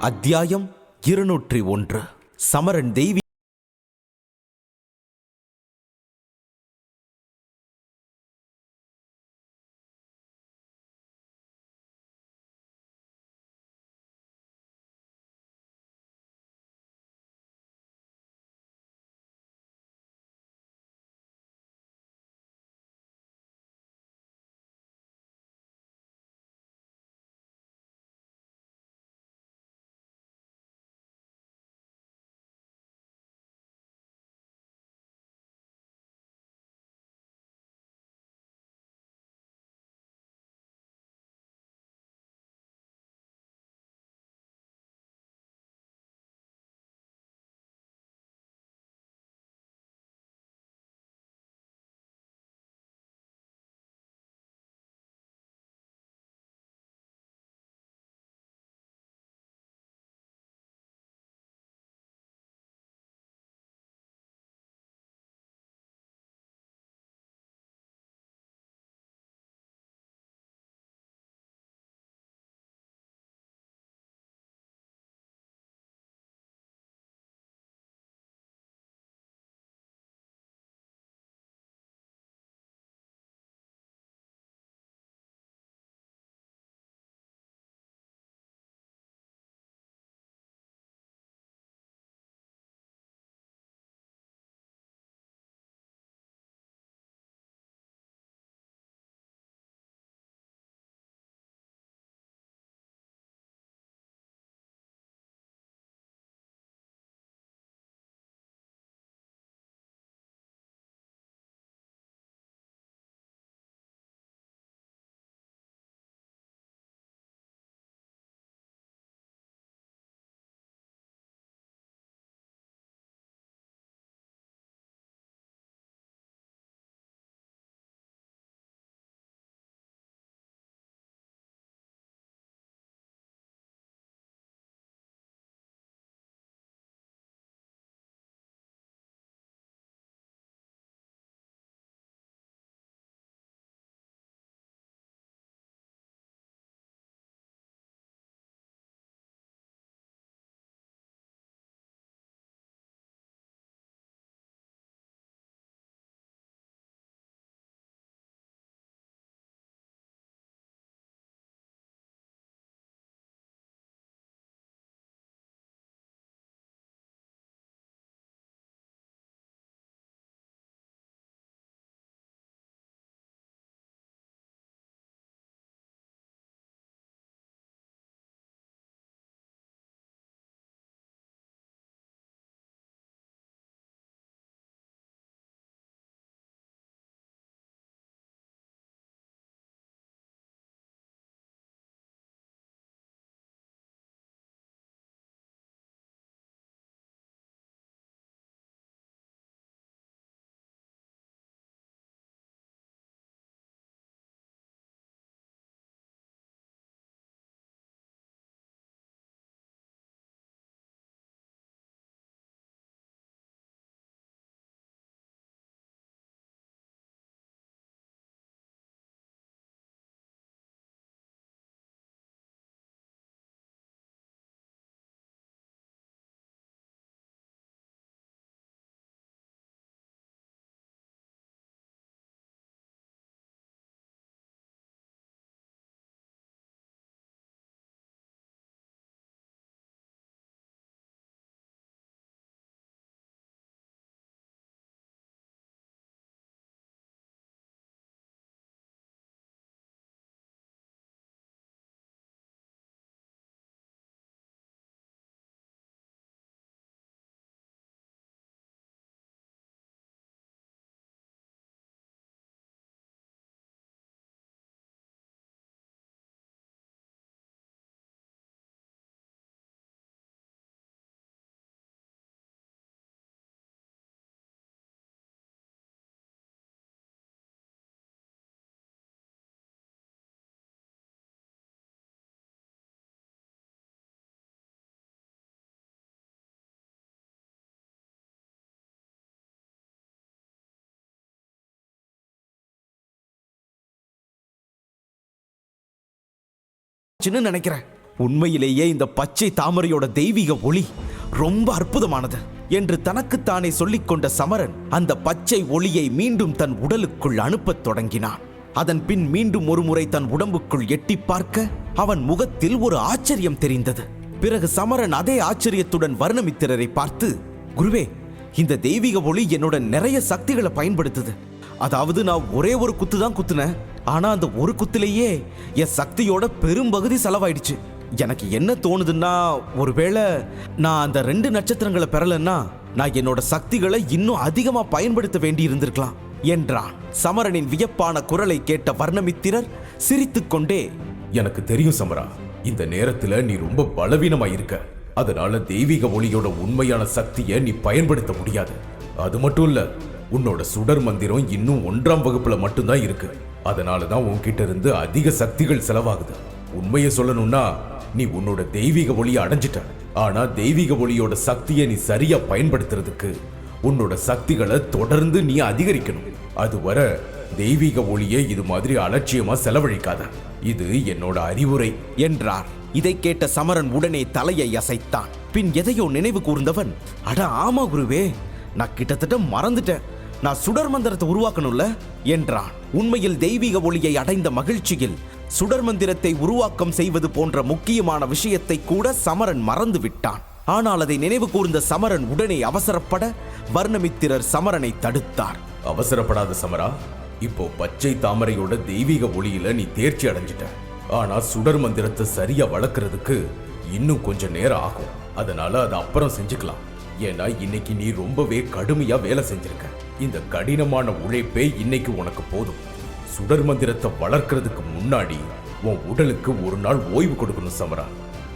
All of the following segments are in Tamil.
அத்தியாயம் 201. சமரன் தெய்வீ நினைக்கிறேன். உண்மையிலேயே இந்த பச்சை தாமரையோட தெய்வீக ஒளி ரொம்ப அற்புதமானது என்று தனக்குத்தானே சொல்லிக்கொண்ட சமரன் அந்த பச்சை ஒளியை மீண்டும் தன் உடலுக்குள் அனுப்பத் தொடங்கினான். அதன் பின் மீண்டும் ஒருமுறை தன் உடம்புக்குள் எட்டி பார்க்க அவன் முகத்தில் ஒரு ஆச்சரியம் தெரிந்தது. பிறகு சமரன் அதே ஆச்சரியத்துடன் வர்ணமித்திரரை பார்த்து, குருவே, இந்த தெய்வீக ஒளி என்னோட நிறைய சக்திகளை பயன்படுத்துது. அதாவது நான் ஒரே ஒரு குத்து தான் குத்துனேன், ஆனா அந்த ஒரு குத்துலேயே என் சக்தியோட பெரும்பகுதி செலவாயிடுச்சு. எனக்கு என்ன தோணுதுன்னா, ஒருவேளை நான் அந்த 2 நட்சத்திரங்களை பெறலன்னா நான் என்னோட சக்திகளை இன்னும் அதிகமா பயன்படுத்த வேண்டி இருந்திருக்கலாம் என்றான். சமரனின் வியப்பான குரலை கேட்ட வர்ணமித்திரர் சிரித்துக்கொண்டே, எனக்கு தெரியும் சமரா, இந்த நேரத்துல நீ ரொம்ப பலவீனமாயிருக்க. அதனால தெய்வீக ஒளியோட உண்மையான சக்தியை நீ பயன்படுத்த முடியாது. அது மட்டும் இல்ல, உன்னோட சுடர் மந்திரம் இன்னும் 1ஆம் வகுப்புல மட்டும்தான் இருக்கு. அதனாலதான் உன்கிட்ட இருந்து அதிக சக்திகள் செலவாகுது. உண்மையை சொல்லணும்னா, நீ உன்னோட தெய்வீக ஒளியை அடைஞ்சிட்ட. ஆனா தெய்வீக ஒளியோட சக்தியை நீ சரியா பயன்படுத்துறதுக்கு உன்னோட சக்திகளை தொடர்ந்து நீ அதிகரிக்கணும். அதுவரை தெய்வீக ஒளியை இது மாதிரி அலட்சியமா செலவழிக்காத. இது என்னோட அறிவுரை என்றார். இதை கேட்ட சமரன் உடனே தலையை அசைத்தான். பின் எதையோ நினைவு கூர்ந்தவன், அட ஆமா குருவே, நான் கிட்டத்தட்ட மறந்துட்டேன். நான் சுடர் மந்திரத்தை உருவாக்கணும்ல என்றான். உண்மையில் தெய்வீக ஒளியை அடைந்த மகிழ்ச்சியில் சுடர் மந்திரத்தை உருவாக்கம் செய்வது போன்ற முக்கியமான விஷயத்தை கூட சமரன் மறந்து விட்டான். ஆனால் அதை நினைவு கூர்ந்த சமரன் உடனே அவசரப்பட வர்ணமித்திரர் சமரனை தடுத்தார். அவசரப்படாத சமரா, இப்போ பச்சை தாமரையோட தெய்வீக ஒளியில நீ தேர்ச்சி அடைஞ்சிட்ட. ஆனா சுடர் மந்திரத்தை சரியா வளர்க்கறதுக்கு இன்னும் கொஞ்சம் நேரம் ஆகும். அதனால அதை அப்புறம் செஞ்சுக்கலாம். ஏன்னா இன்னைக்கு நீ ரொம்பவே கடுமையா வேலை செஞ்சிருக்க. இந்த கடினமான உழைப்பே இன்னைக்கு உனக்கு போதும். சுடர் மந்திரத்தை வளர்க்கறதுக்கு முன்னாடி உன் உடலுக்கு ஒரு நாள் ஓய்வு கொடுக்கணும் சமரா.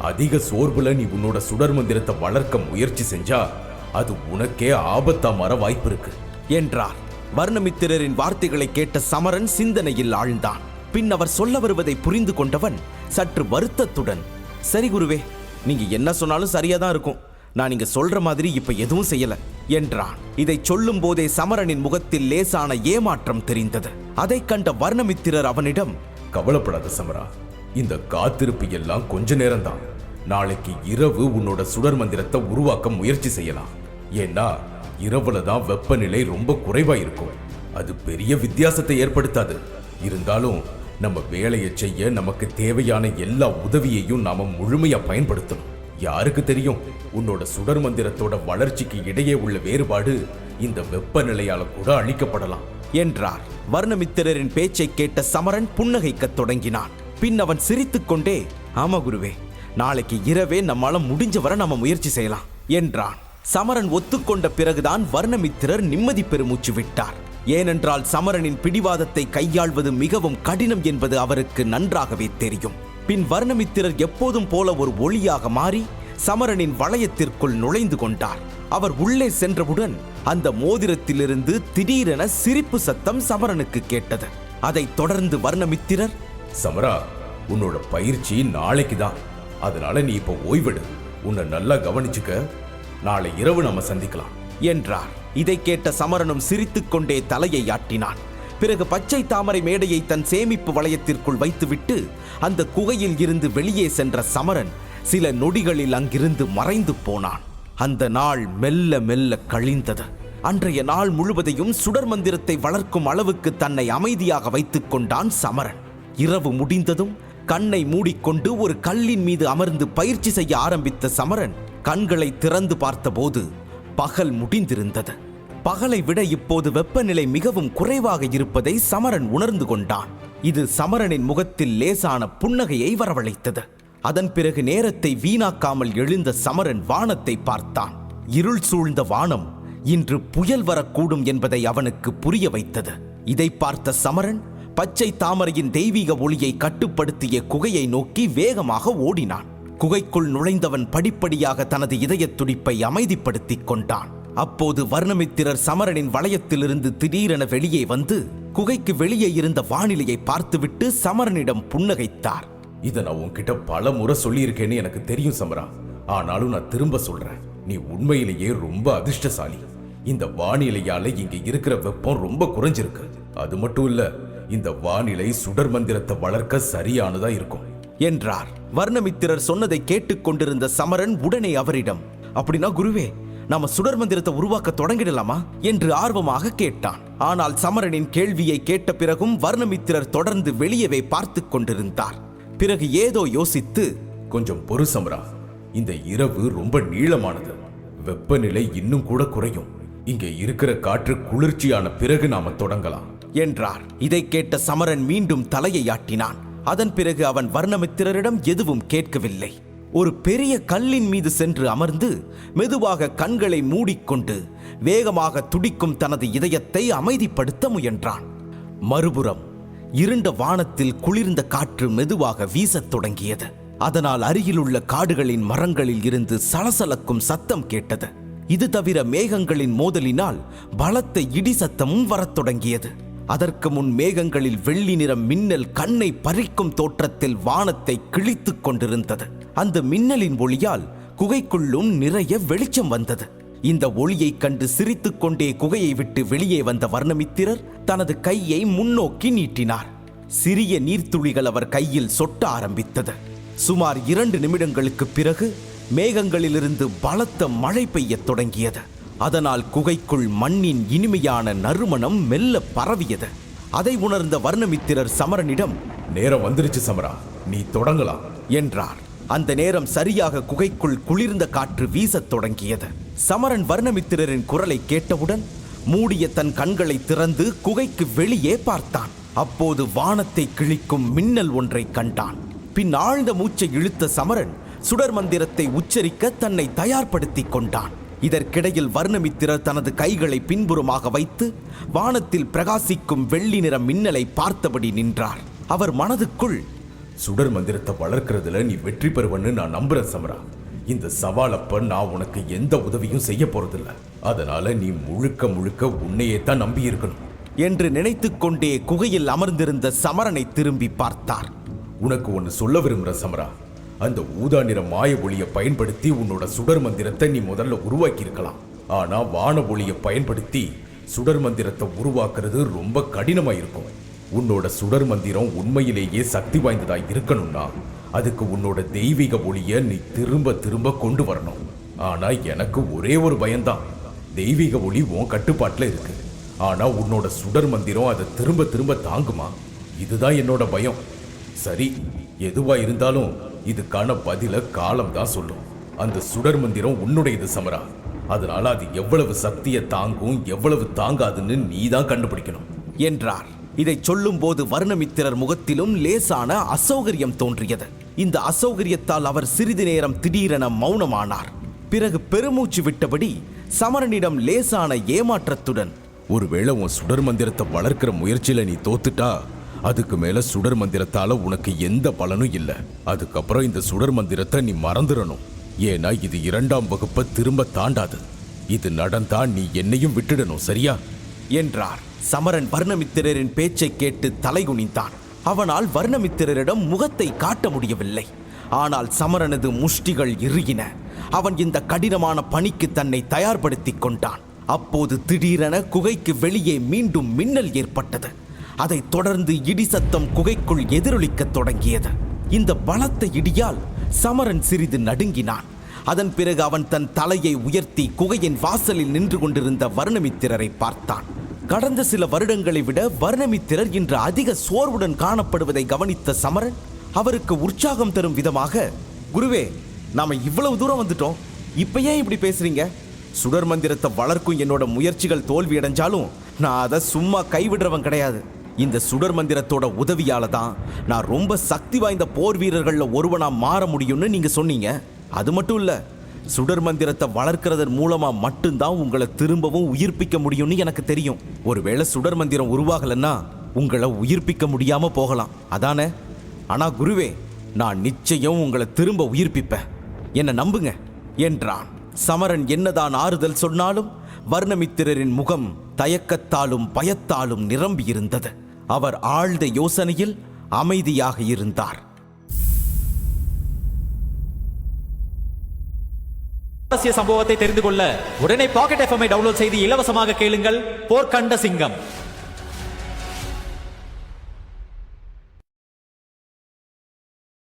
அதிக சோர்வுல நீ உன்னோட சுடர் மந்திரத்தை வளர்க்க முயற்சி செஞ்சா அது உனக்கே ஆபத்தா மாற வாய்ப்பு இருக்கு என்றார். வர்ணமித்திரரின் வார்த்தைகளை கேட்ட சமரன் சிந்தனையில் ஆழ்ந்தான். பின் அவர் சொல்ல வருவதை புரிந்து கொண்டவன் சற்று வருத்தத்துடன், சரி குருவே, நீங்க என்ன சொன்னாலும் சரியாதான் இருக்கும். நான் நீங்க சொல்ற மாதிரி இப்ப எதுவும் செய்யல என்றான். இதை சொல்லும் போதே சமரனின் முகத்தில் லேசான ஏமாற்றம் தெரிந்தது. அதை கண்ட வர்ணமித்திரர் அவனிடம், கவலைப்படாத சமரா, இந்த காத்திருப்பு எல்லாம் கொஞ்ச நேரம்தான். நாளைக்கு இரவு உன்னோட சுடர் மந்திரத்தை உருவாக்க முயற்சி செய்யலாம். ஏன்னா இரவுல தான் வெப்பநிலை ரொம்ப குறைவா இருக்கும். அது பெரிய வித்தியாசத்தை ஏற்படுத்தாது. இருந்தாலும் நம்ம வேலையை செய்ய நமக்கு தேவையான எல்லா உதவியையும் நாம முழுமையா பயன்படுத்தணும். யாருக்கு தெரியும், உன்னோட சுடர் மந்திரத்தோட வளர்ச்சிக்கு இடையே உள்ள வேறுபாடு இந்த வெப்பநிலையால கூட அழிக்கப்படலாம் என்றார். வர்ணமித்திரரின் பேச்சை கேட்ட சமரன் புன்னகைக்கத் தொடங்கினான். பின் அவன் சிரித்துக்கொண்டே, ஆமா குருவே, நாளைக்கு இரவே நம்மால முடிஞ்ச வரை நம்ம முயற்சி செய்யலாம் என்றான். சமரன் ஒத்துக்கொண்ட பிறகுதான் வர்ணமித்திரர் நிம்மதி பெருமூச்சு விட்டார். ஏனென்றால் சமரனின் பிடிவாதத்தை கையாள்வது மிகவும் கடினம் என்பது அவருக்கு நன்றாகவே தெரியும். பின் வர்ணமித்திரர் எப்போதும் போல ஒரு ஒளியாக மாறி சமரனின் வளையத்திற்குள் நுழைந்து கொண்டார். அவர் உள்ளே சென்றவுடன் அந்த மோதிரத்திலிருந்து திடீரென சிரிப்பு சத்தம் சமரனுக்கு கேட்டது. அதைத் தொடர்ந்து வர்ணமித்திரர், சமரா, உன்னோட பயிற்சி நாளைக்கு தான். அதனால நீ இப்போ ஓய்வெடு. உன்னை நல்லா கவனிச்சுக்க. நாளை இரவு நம்ம சந்திக்கலாம் என்றார். இதை கேட்ட சமரனும் சிரித்துக்கொண்டே தலையை ஆட்டினான். பிறகு பச்சை தாமரை மேடையை தன் சேமிப்பு வளையத்திற்குள் வைத்துவிட்டு அந்த குகையில் இருந்து வெளியே சென்ற சமரன் சில நொடிகளில் அங்கிருந்து மறைந்து போனான். அந்த நாள் மெல்ல மெல்ல கழிந்தது. அன்றைய நாள் முழுவதையும் சுடர் மந்திரத்தை வளர்க்கும் அளவுக்கு தன்னை அமைதியாக வைத்துக் கொண்டான் சமரன். இரவு முடிந்ததும் கண்ணை மூடிக்கொண்டு ஒரு கல்லின் மீது அமர்ந்து பயிற்சி செய்ய ஆரம்பித்த சமரன் கண்களை திறந்து பார்த்தபோது பகல் முடிந்திருந்தது. பகலை விட இப்போது வெப்பநிலை மிகவும் குறைவாக இருப்பதை சமரன் உணர்ந்து கொண்டான். இது சமரனின் முகத்தில் லேசான புன்னகையை வரவழைத்தது. அதன் பிறகு நேரத்தை வீணாக்காமல் எழுந்த சமரன் வானத்தை பார்த்தான். இருள் சூழ்ந்த வானம் இன்று புயல் வரக்கூடும் என்பதை அவனுக்கு புரிய வைத்தது. இதை பார்த்த சமரன் பச்சை தாமரையின் தெய்வீக ஒளியை கட்டுப்படுத்திய குகையை நோக்கி வேகமாக ஓடினான். குகைக்குள் நுழைந்தவன் படிப்படியாக தனது இதயத் துடிப்பை அமைதிப்படுத்திக் கொண்டான். அப்போது வர்ணமித்திரர் சமரனின் வளையத்திலிருந்து திடீரென வெளியே வந்து குகைக்கு வெளியே இருந்த வானிலையை பார்த்துவிட்டு சமரனிடம் புன்னகைத்தார். இதை நான் உன்கிட்ட பல முறை சொல்லியிருக்கேன்னு எனக்கு தெரியும் சமரா. ஆனாலும் நான் திரும்ப சொல்றேன், நீ உண்மையிலேயே ரொம்ப அதிர்ஷ்டசாலி. இந்த வானிலையால இங்க இருக்கிற வெப்பம் ரொம்ப குறைஞ்சிருக்கு. அது மட்டும் இல்ல, இந்த வானிலை சுடர் மந்திரத்தை வளர்க்க சரியானதா இருக்கும். என்றார். வர்ணமித்திரர் சொன்னதை கேட்டுக்கொண்டிருந்த சமரன் உடனே அவரிடம், அப்படின்னா குருவே, நாம சுடர் மந்திரத்தை உருவாக்க தொடங்கிடலாமா என்று ஆர்வமாக கேட்டான். ஆனால் சமரனின் கேள்வியை கேட்ட பிறகும் வர்ணமித்திரர் தொடர்ந்து வெளியவே பார்த்து கொண்டிருந்தார். பிறகு ஏதோ யோசித்து, கொஞ்சம் பொறு சமரா, இந்த இரவு ரொம்ப நீளமானது, வெப்பநிலை இன்னும் கூட குறையும். இங்கே இருக்கிற காற்று குளிர்ச்சியான பிறகு நாம தொடங்கலாம் என்றார். இதை கேட்ட சமரன் மீண்டும் தலையை ஆட்டினான். அதன் பிறகு அவன் வர்ணமித்திரரிடம் எதுவும் கேட்கவில்லை. ஒரு பெரிய கல்லின் மீது சென்று அமர்ந்து மெதுவாக கண்களை மூடிக்கொண்டு வேகமாக துடிக்கும் தனது இதயத்தை அமைதிப்படுத்த முயன்றான். மறுபுறம் இருண்ட வானத்தில் குளிர்ந்த காற்று மெதுவாக வீசத் தொடங்கியது. அதனால் அருகிலுள்ள காடுகளின் மரங்களில் இருந்து சலசலக்கும் சத்தம் கேட்டது. இது தவிர மேகங்களின் மோதலினால் பலத்த இடி சத்தமும் வரத் தொடங்கியது. அதற்கு முன் மேகங்களில் வெள்ளி நிற மின்னல் கண்ணை பறிக்கும் தோற்றத்தில் வானத்தை கிழித்துக் கொண்டிருந்தது. அந்த மின்னலின் ஒளியால் குகைக்குள்ளும் நிறைய வெளிச்சம் வந்தது. இந்த ஒளியை கண்டு சிரித்துக் கொண்டே குகையை விட்டு வெளியே வந்த வர்ணமித்திரர் தனது கையை முன்னோக்கி நீட்டினார். சிறிய நீர்த்துளிகள் அவர் கையில் சொட்ட ஆரம்பித்தது. சுமார் 2 நிமிடங்களுக்கு பிறகு மேகங்களிலிருந்து பலத்த மழை பெய்யத் தொடங்கியது. அதனால் குகைக்குள் மண்ணின் இனிமையான நறுமணம் மெல்ல பரவியது. அதை உணர்ந்த வர்ணமித்திரர் சமரனிடம், நேரம் வந்துருச்சு சமரா, நீ தொடங்கலாம் என்றார். அந்த நேரம் சரியாக குகைக்குள் குளிர்ந்த காற்று வீசத் தொடங்கியது. சமரன் வர்ணமித்திரரின் குரலை கேட்டவுடன் மூடிய தன் கண்களை திறந்து குகைக்கு வெளியே பார்த்தான். அப்போது வானத்தை கிழிக்கும் மின்னல் ஒன்றை கண்டான். பின் ஆழ்ந்த மூச்சை இழுத்த சமரன் சுடர் மந்திரத்தை உச்சரிக்க தன்னை தயார்படுத்திக் கொண்டான். இதற்கிடையில் வர்ணமித்திரர் தனது கைகளை பின்புறமாக வைத்து வானத்தில் பிரகாசிக்கும் வெள்ளி நிற மின்னலை பார்த்தபடி நின்றார். அவர் மனதுக்குள், சுடர் மந்திரத்தை வளர்க்கறதுல நீ வெற்றி பெறுவன்னு நான் நம்புறேன் சமரா. இந்த சவாலப்ப நான் உனக்கு எந்த உதவியும் செய்ய போறதில்ல. அதனால நீ முழுக்க முழுக்க உன்னையே தான் நம்பி இருக்கணும் என்று நினைத்துக் கொண்டே குகையில் அமர்ந்திருந்த சமரனை திரும்பி பார்த்தார். உனக்கு ஒன்னு சொல்ல விரும்புற சமரா, அந்த ஊதா நிற மாய ஒளியை பயன்படுத்தி உன்னோட சுடர் மந்திரத்தை நீ முதல்ல உருவாக்கி இருக்கலாம். ஆனா வான ஒளியை பயன்படுத்தி சுடர் மந்திரத்தை உருவாக்குறது ரொம்ப கடினமா இருக்கும். உன்னோட சுடர் மந்திரம் உண்மையிலேயே சக்தி வாய்ந்ததா இருக்கணும்னா அதுக்கு உன்னோட தெய்வீக ஒளியை நீ திரும்ப திரும்ப கொண்டு வரணும். ஆனா எனக்கு ஒரே ஒரு பயம்தான், தெய்வீக ஒளி உன் கட்டுப்பாட்டுல இருக்கு, ஆனா உன்னோட சுடர் மந்திரம் அதை திரும்ப திரும்ப தாங்குமா? இதுதான் என்னோட பயம். சரி, எதுவா இருந்தாலும் இதுக்கான பதில காலம் தான் சொல்லும். அந்த சுடர் மந்திரம் உன்னுடையது சமரா. அதனால அது எவ்வளவு சக்தியை தாங்கும் எவ்வளவு தாங்காதுன்னு நீ தான் கண்டுபிடிக்கணும் என்றார். இதை சொல்லும் போது வர்ணமித்திரர் முகத்திலும் லேசான அசௌகரியம் தோன்றியது. இந்த அசௌகரியத்தால் அவர் சிறிது நேரம் திடீரென மௌனமானார். பிறகு பெருமூச்சு விட்டபடி சமரனிடம் லேசான ஏமாற்றத்துடன், ஒருவேளை உன் சுடர் மந்திரத்தை வளர்க்கிற முயற்சியில நீ தோத்துட்டா அதுக்கு மேல சுடர் மந்திரத்தால உனக்கு எந்த பலனும் இல்லை. அதுக்கப்புறம் இந்த சுடர் மந்திரத்தை நீ மறந்துடணும். ஏன்னா இது 2ஆம் வகுப்பை திரும்ப தாண்டாது. இது நடந்தா நீ என்னையும் விட்டுடணும், சரியா என்றார். சமரன் வர்ணமித்திரரின் பேச்சை கேட்டு தலைகுனிந்தான். அவனால் வர்ணமித்திரரிடம் முகத்தை காட்ட முடியவில்லை. ஆனால் சமரனது முஷ்டிகள் இறுகின. அவன் இந்த கடினமான பணிக்கு தன்னை தயார்படுத்திக் கொண்டான். அப்போது திடீரென குகைக்கு வெளியே மீண்டும் மின்னல் ஏற்பட்டது. அதைத் தொடர்ந்து இடி சத்தம் குகைக்குள் எதிரொலிக்கத் தொடங்கியது. இந்த பலத்த இடியால் சமரன் சிறிது நடுங்கினான். அதன் பிறகு அவன் தன் தலையை உயர்த்தி குகையின் வாசலில் நின்று கொண்டிருந்த வர்ணமித்திரரை பார்த்தான். கடந்த சில வருடங்களை விட வர்ணமித்திரர் இன்று அதிக சோர்வுடன் காணப்படுவதை கவனித்த சமரன் அவருக்கு உற்சாகம் தரும் விதமாக, குருவே, நாம இவ்வளவு தூரம் வந்துட்டோம், இப்ப ஏன் இப்படி பேசுறீங்க? சுடர் மந்திரத்தை வளர்க்கும் என்னோட முயற்சிகள் தோல்வியடைஞ்சாலும் நான் அதை சும்மா கைவிடுறவன் கிடையாது. இந்த சுடர் மந்திரத்தோட உதவியால தான் நான் ரொம்ப சக்தி வாய்ந்த போர் வீரர்கள்ல ஒருவனா மாற முடியும்னு நீங்க சொன்னீங்க. அது மட்டும் இல்ல, சுடர் மந்திரத்தை வளர்க்கறதன் மூலமா மட்டும்தான் உங்களை திரும்பவும் உயிர்ப்பிக்க முடியும்னு எனக்கு தெரியும். ஒருவேளை சுடர் மந்திரம் உருவாகலன்னா உங்களை உயிர்ப்பிக்க முடியாம போகலாம், அதானே? ஆனா குருவே, நான் நிச்சயம் உங்களை திரும்ப உயிர்ப்பிப்பேன், என்ன நம்புங்க என்றான். சமரன் என்னதான் ஆறுதல் சொன்னாலும் வர்ணமித்திரரின் முகம் தயக்கத்தாலும் பயத்தாலும் நிரம்பியிருந்தது. அவர் ஆழ்ந்த யோசனையில் அமைதியாக இருந்தார். சம்பவத்தை தெரிந்து கொள்ள உடனே பாக்கெட் FM டவுன்லோட் செய்து இலவசமாக கேளுங்கள். போர்க்கண்ட சிங்கம்.